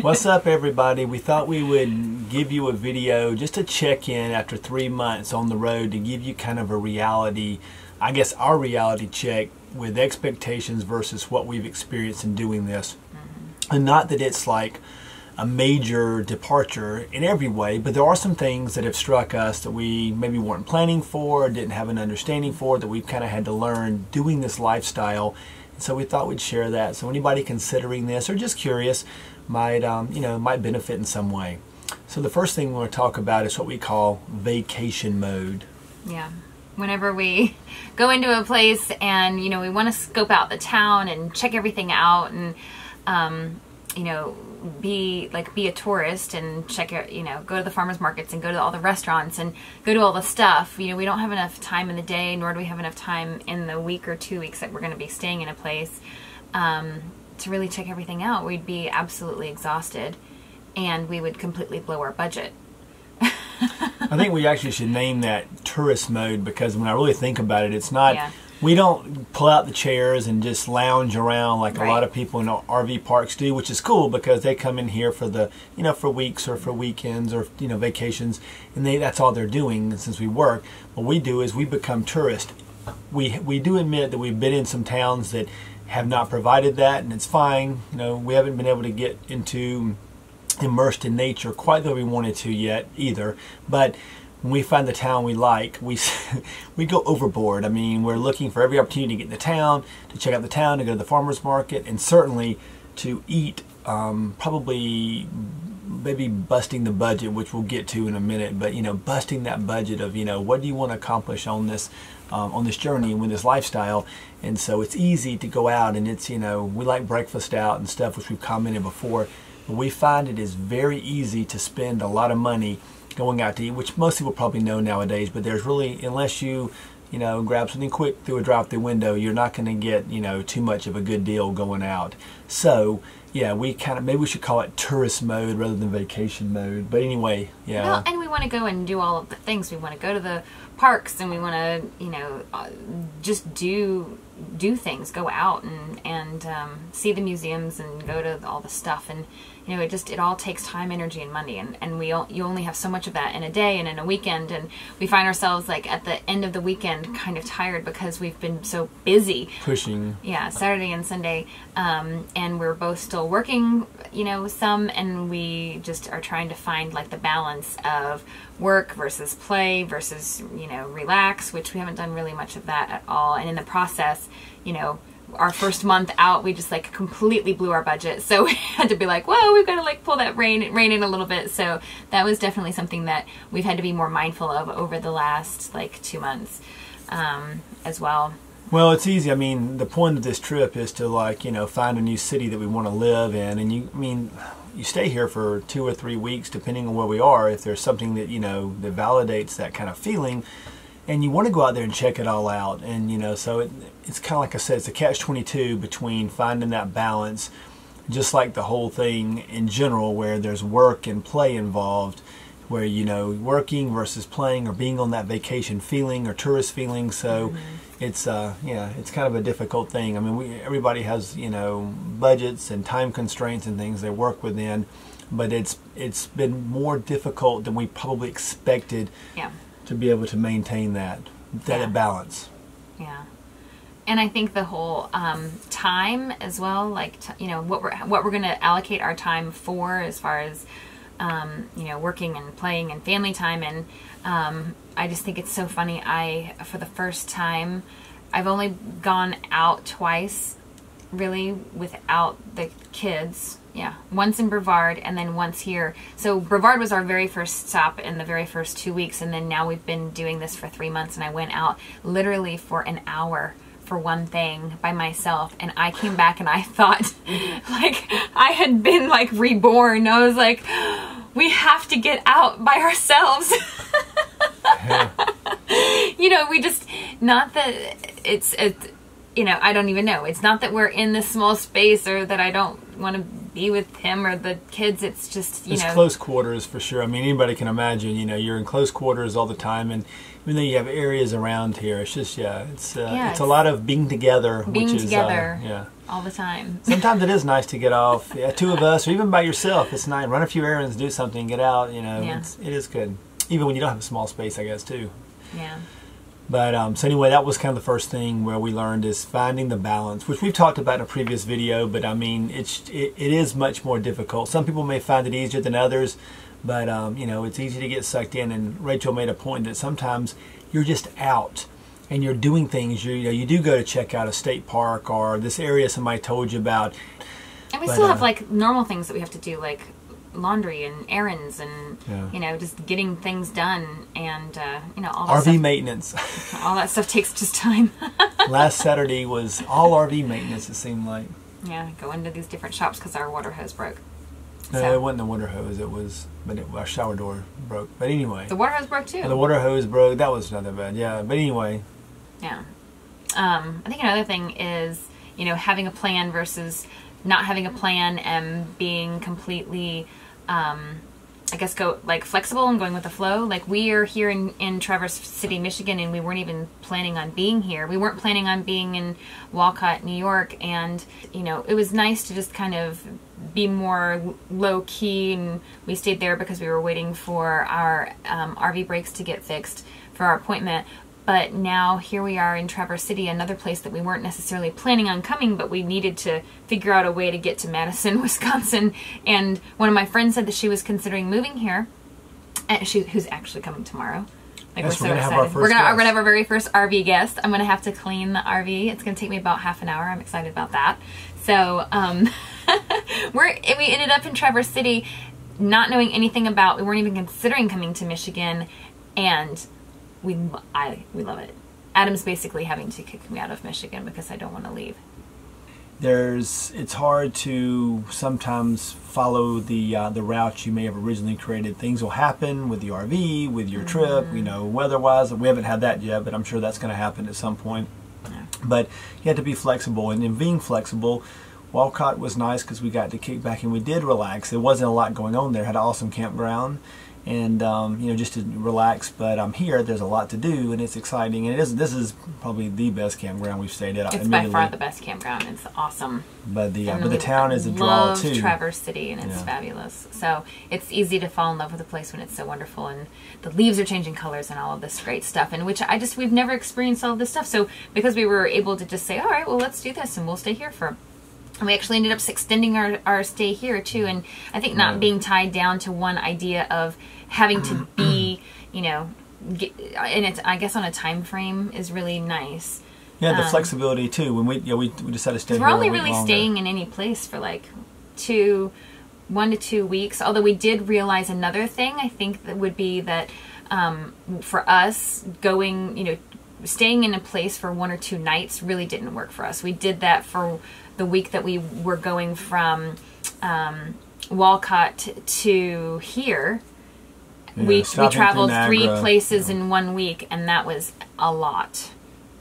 What's up, everybody? We thought we would give you a video just to check in after 3 months on the road to give you kind of a reality, I guess our reality check with expectations versus what we've experienced in doing this. And not that it's like a major departure in every way, but there are some things that have struck us that we maybe weren't planning for, didn't have an understanding for, that we've kind of had to learn doing this lifestyle. And so we thought we'd share that. So anybody considering this or just curious might, might benefit in some way. So the first thing we want to talk about is what we call vacation mode. Yeah. Whenever we go into a place and, we want to scope out the town and check everything out and, be a tourist and check it, go to the farmers markets and go to all the restaurants and go to all the stuff. We don't have enough time in the day, nor do we have enough time in the week or 2 weeks that we're going to be staying in a place to really check everything out. We'd be absolutely exhausted and we would completely blow our budget. I think we actually should name that tourist mode, because when I really think about it, it's not, we don't pull out the chairs and just lounge around like a lot of people in RV parks do, which is cool because they come in here for the, for weeks or for weekends or, vacations, and that's all they're doing since we work. What we do is we become tourists. We do admit that we've been in some towns that have not provided that, and it's fine. We haven't been able to get immersed in nature quite though we wanted to yet either, but when we find the town we like, we go overboard. I mean, we're looking for every opportunity to get in the town, to check out the town, to go to the farmer's market, and certainly to eat, probably maybe busting the budget, which we'll get to in a minute, but busting that budget of what do you want to accomplish on this journey and with this lifestyle. And so it's easy to go out and it's we like breakfast out and stuff, which we've commented before. But we find it is very easy to spend a lot of money going out to eat, which most people probably know nowadays, but there's really, unless you grab something quick through a drive-through window, you're not going to get too much of a good deal going out. So yeah, maybe we should call it tourist mode rather than vacation mode. But anyway, yeah. Well, and we want to go and do all of the things. We want to go to the parks, and we want to just do things, go out and see the museums and go to all the stuff, and it all takes time, energy, and money, and you only have so much of that in a day and in a weekend, and we find ourselves like at the end of the weekend kind of tired because we've been so busy pushing Saturday and Sunday, and we're both still working some, and we just are trying to find like the balance of work versus play versus relax, which we haven't done really much of that at all. And in the process, our first month out, we just like completely blew our budget, so we had to be like, whoa, we've got to like pull that rein in a little bit. So that was definitely something that we've had to be more mindful of over the last like 2 months as well. Well, it's easy. I mean, the point of this trip is to find a new city that we want to live in, and you stay here for 2 or 3 weeks depending on where we are, if there's something that that validates that kind of feeling, and you want to go out there and check it all out. And so it's kind of like I said, it's a catch-22 between finding that balance, just like the whole thing in general, where there's work and play involved, where working versus playing or being on that vacation feeling or tourist feeling. So it's it's kind of a difficult thing. I mean, everybody has budgets and time constraints and things they work within, but it's been more difficult than we probably expected to be able to maintain that balance. Yeah. And I think the whole time as well, like what we're going to allocate our time for, as far as working and playing and family time, and I just think it's so funny. For the first time, I've only gone out twice, really, without the kids. Yeah, once in Brevard and then once here. So Brevard was our very first stop in the very first 2 weeks, and then now we've been doing this for 3 months, and I went out literally for an hour for one thing by myself, and I came back and I thought like I had been like reborn. I was like, we have to get out by ourselves. We just, not that it's I don't even know. It's not that we're in this small space or that I don't want to be with him or the kids. It's just, it's close quarters for sure. I mean, anybody can imagine, you're in close quarters all the time, and even though you have areas around here, it's just, it's a lot of being together. Being together. all the time. Sometimes it is nice to get off. Yeah, 2 of us, or even by yourself. It's nice. Run a few errands, do something, get out. You know, it is good. Even when you don't have a small space, I guess, too. Yeah. But so anyway, that was kind of the first thing where we learned is finding the balance, which we've talked about in a previous video. But I mean, it is much more difficult. Some people may find it easier than others, but you know, it's easy to get sucked in. And Rachel made a point that sometimes you're just out and you're doing things. You do go to check out a state park or this area somebody told you about. And we still have like normal things that we have to do, like laundry and errands and you know, just getting things done, and you know, all that RV stuff, maintenance. all that stuff takes just time. Last Saturday was all RV maintenance, it seemed like. Yeah, go into these different shops because our water hose broke. No, it wasn't the water hose. It was, our shower door broke. But anyway, the water hose broke too. The water hose broke. That was not that bad. Yeah, but anyway. Yeah. I think another thing is, you know, having a plan versus not having a plan and being completely, I guess, flexible and going with the flow. Like, we are here in Traverse City, Michigan, and we weren't even planning on being here. We weren't planning on being in Walcott, New York, and, you know, it was nice to just kind of be more low-key, and we stayed there because we were waiting for our RV brakes to get fixed for our appointment. But now here we are in Traverse City, another place that we weren't necessarily planning on coming, but we needed to figure out a way to get to Madison, Wisconsin. And one of my friends said that she was considering moving here, and who's actually coming tomorrow. Like, yes, we're so excited. We're gonna have our very first RV guest. I'm gonna have to clean the RV. It's gonna take me about half an hour. I'm excited about that. So we ended up in Traverse City, not knowing anything about. We weren't even considering coming to Michigan, and we love it. Adam's basically having to kick me out of Michigan because I don't want to leave. It's hard to sometimes follow the route you may have originally created. Things will happen with the RV, with your trip, you know, weather-wise. We haven't had that yet, but I'm sure that's going to happen at some point. Yeah. But you have to be flexible, and in being flexible, Walcott was nice because we got to kick back and we did relax. There wasn't a lot going on there. Had an awesome campground, and you know, just to relax. But here, there's a lot to do, and it's exciting. And this is probably the best campground we've stayed at. It's by far the best campground. It's awesome. But the town is a draw too. Love Traverse City, and it's fabulous. So it's easy to fall in love with a place when it's so wonderful, and the leaves are changing colors and all of this great stuff. And we've never experienced all of this stuff. So because we were able to just say, all right, well, let's do this, and we'll stay here for. And we actually ended up extending our stay here too, and I think not being tied down to one idea of having to be, you know, and it's, I guess, on a time frame is really nice. Yeah, the flexibility too. When we decided to stay here, we're only really staying in any place for like 1 to 2 weeks. Although we did realize another thing, I think that would be that for us going, you know, staying in a place for 1 or 2 nights really didn't work for us. We did that for the week that we were going from Walcott to here. Yeah, we traveled 3 places in 1 week, and that was a lot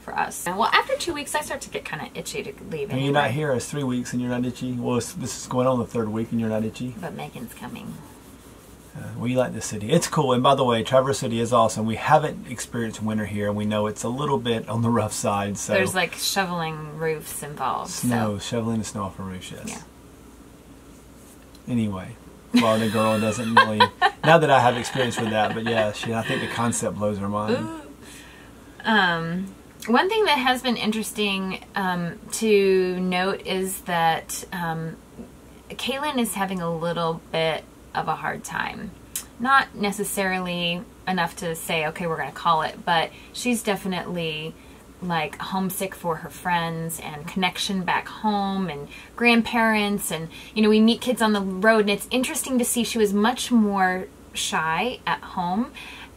for us. Well, after 2 weeks, I start to get kind of itchy to leave. And you're not here. It's 3 weeks, and you're not itchy. Well, this is going on the 3rd week, and you're not itchy. But Megan's coming. Well, you like this city. It's cool. And by the way, Traverse City is awesome. We haven't experienced winter here, and we know it's a little bit on the rough side. So there's like shoveling roofs involved. Shoveling the snow off a roof, yes. Yeah. Anyway, Florida girl doesn't really. Not that I have experience with that, but yeah, I think the concept blows her mind. One thing that has been interesting to note is that Kaylin is having a little bit of a hard time. Not necessarily enough to say, okay, we're going to call it, but she's definitely like homesick for her friends and connection back home and grandparents, and you know, we meet kids on the road, and it's interesting to see she was much more shy at home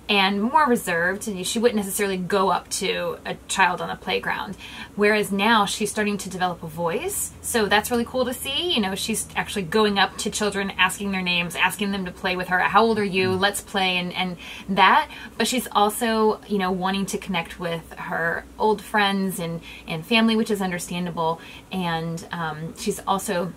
and more reserved, and she wouldn't necessarily go up to a child on the playground, whereas now she's starting to develop a voice. So that's really cool to see. You know, she's actually going up to children, asking their names, asking them to play with her. How old are you? Let's play, and that. But she's also, you know, wanting to connect with her old friends and family, which is understandable. And she's also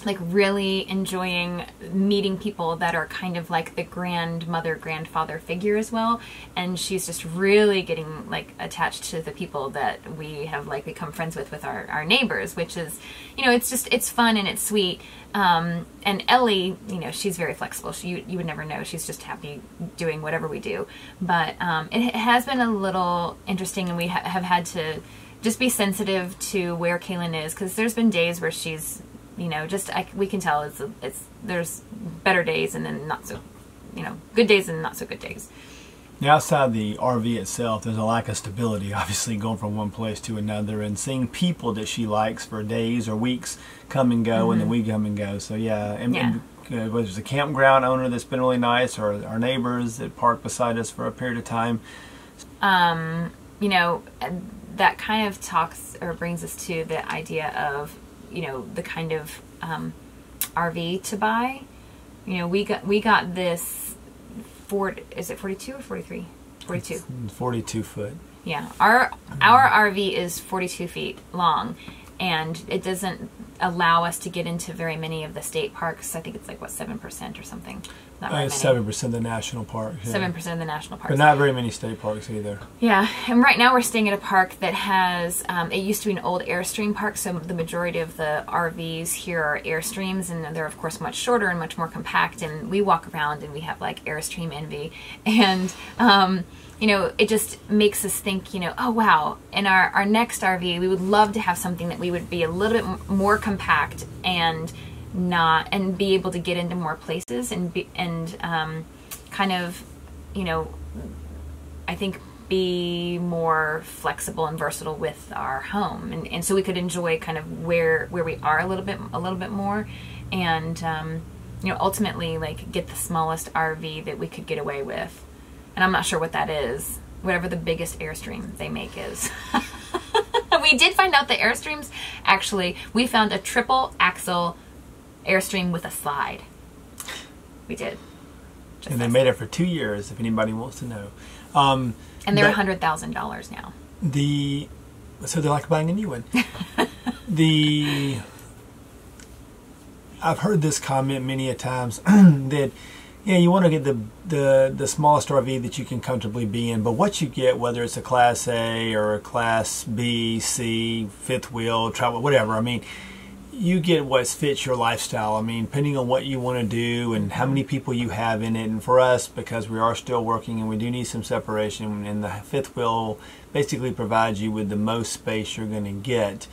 like really enjoying meeting people that are kind of like the grandmother, grandfather figure as well. And she's just really getting like attached to the people that we have like become friends with our neighbors, which is, you know, it's just, it's fun and it's sweet. And Ellie, you know, she's very flexible. You would never know. She's just happy doing whatever we do. But it has been a little interesting, and we have had to just be sensitive to where Kaylin is, because there's been days where she's, you know, just we can tell there's better days and then not so, you know, good days and not so good days. Now, outside the RV itself, there's a lack of stability, obviously, going from one place to another, and seeing people that she likes for days or weeks come and go, and then we come and go. So yeah, and whether there's a campground owner that's been really nice, or our neighbors that park beside us for a period of time. You know, that kind of talks or brings us to the idea of, you know, the kind of RV to buy. You know, we got this is it 42 or 43? 42. 42 foot. Yeah, our RV is 42 feet long, and it doesn't allow us to get into very many of the state parks. I think it's like, what, 7% or something? Not very it's many. 7% of the national parks. 7% of the national parks. But not very many state parks either. Yeah, and right now we're staying at a park that has, it used to be an old Airstream park, so the majority of the RVs here are Airstreams, and they're of course much shorter and much more compact, and we walk around and we have like Airstream envy. And you know, it just makes us think, you know, oh wow, in our next RV we would love to have something that we would be a little bit more compact and be able to get into more places and kind of, you know, I think be more flexible and versatile with our home, and so we could enjoy kind of where we are a little bit more, and you know, ultimately like get the smallest RV that we could get away with. And I'm not sure what that is. Whatever the biggest Airstream they make is. We did find out the Airstreams, actually, we found a triple axle Airstream with a slide. We did. And they made it for 2 years, if anybody wants to know. And they're $100,000 now. So they're like buying a new one. I've heard this comment many a times that, yeah, you want to get the smallest RV that you can comfortably be in, but what you get, whether it's a Class A or a Class B, C, fifth wheel, travel, whatever, I mean, you get what fits your lifestyle. I mean, depending on what you want to do and how many people you have in it. And for us, because we are still working and we do need some separation, and the fifth wheel basically provides you with the most space you're going to get.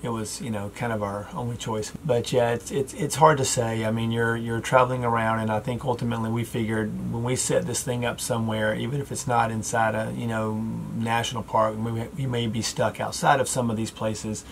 It was, you know, kind of our only choice. But yeah, it's hard to say. I mean, you're traveling around, and I think ultimately we figured when we set this thing up somewhere, even if it's not inside a, you know, national park, we may be stuck outside of some of these places,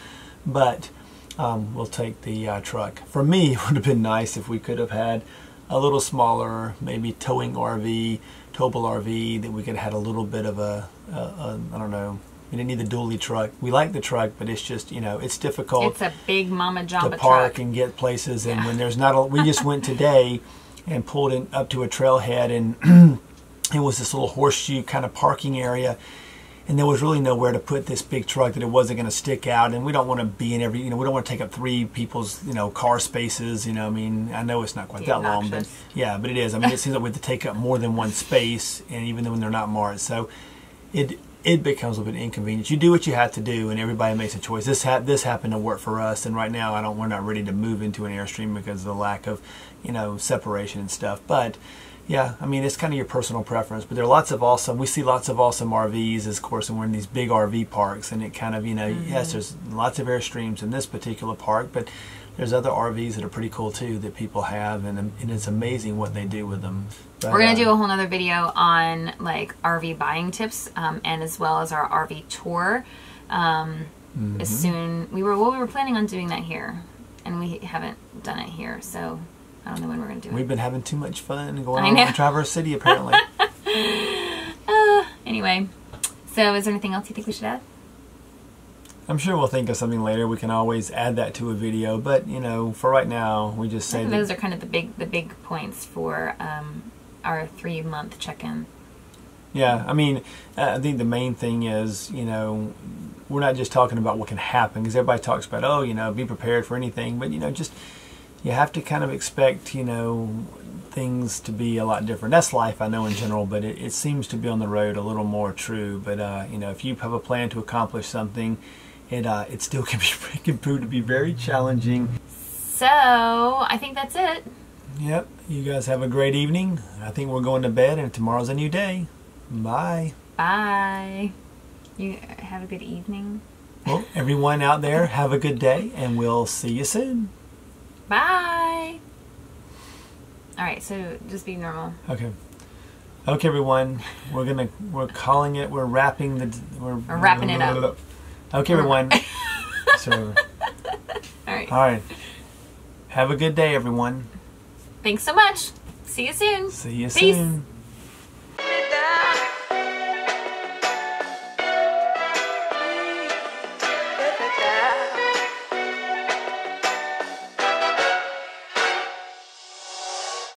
but we'll take the truck. For me, it would have been nice if we could have had a little smaller, maybe towable RV that we could have had a little bit of a I don't know. We didn't need the dually truck. We like the truck, but it's just, you know, it's difficult. It's a big Mama Jamba to park truck and get places. And when there's not we just went today and pulled in up to a trailhead, and it was this little horseshoe kind of parking area, and there was really nowhere to put this big truck that it wasn't going to stick out. And we don't want to be in every, you know, we don't want to take up 3 people's, you know, car spaces. You know, I mean, I know it's not quite that long, but yeah, but it is. I mean, it seems like we have to take up more than one space, and even when they're not marked, so it becomes a little bit inconvenient. You do what you have to do, and everybody makes a choice. This happened to work for us, and right now we're not ready to move into an Airstream because of the lack of, you know, separation and stuff. But yeah, I mean, it's kind of your personal preference. But there are we see lots of awesome RVs, of course, and we're in these big RV parks, and it kind of, you know, yes, there's lots of Airstreams in this particular park, but there's other RVs that are pretty cool too that people have, and it's amazing what they do with them. But, we're going to do a whole nother video on like RV buying tips, and as well as our RV tour. As soon, we were planning on doing that here, and we haven't done it here, so I don't know when we're going to do it. We've been having too much fun going on in Traverse City, apparently. Anyway, so is there anything else you think we should add? I'm sure we'll think of something later. We can always add that to a video, but you know, for right now, we just say those are kind of the big points for our 3-month check-in. Yeah, I mean, I think the main thing is, you know, we're not just talking about what can happen, because everybody talks about, oh, you know, be prepared for anything, but, you know, just, you have to kind of expect, you know, things to be a lot different. That's life, I know, in general, but it seems to be on the road a little more true. But, you know, if you have a plan to accomplish something, it still can prove to be very challenging. So, I think that's it. Yep, you guys have a great evening. I think we're going to bed, and tomorrow's a new day. Bye. Bye. You have a good evening. Well, everyone out there, have a good day, and we'll see you soon. Bye. All right, so just be normal. Okay. Okay, everyone. We're calling it. We're wrapping We're wrapping it up. Okay, everyone. So. All right. All right. Have a good day, everyone. Thanks so much. See you soon. See you Peace. soon.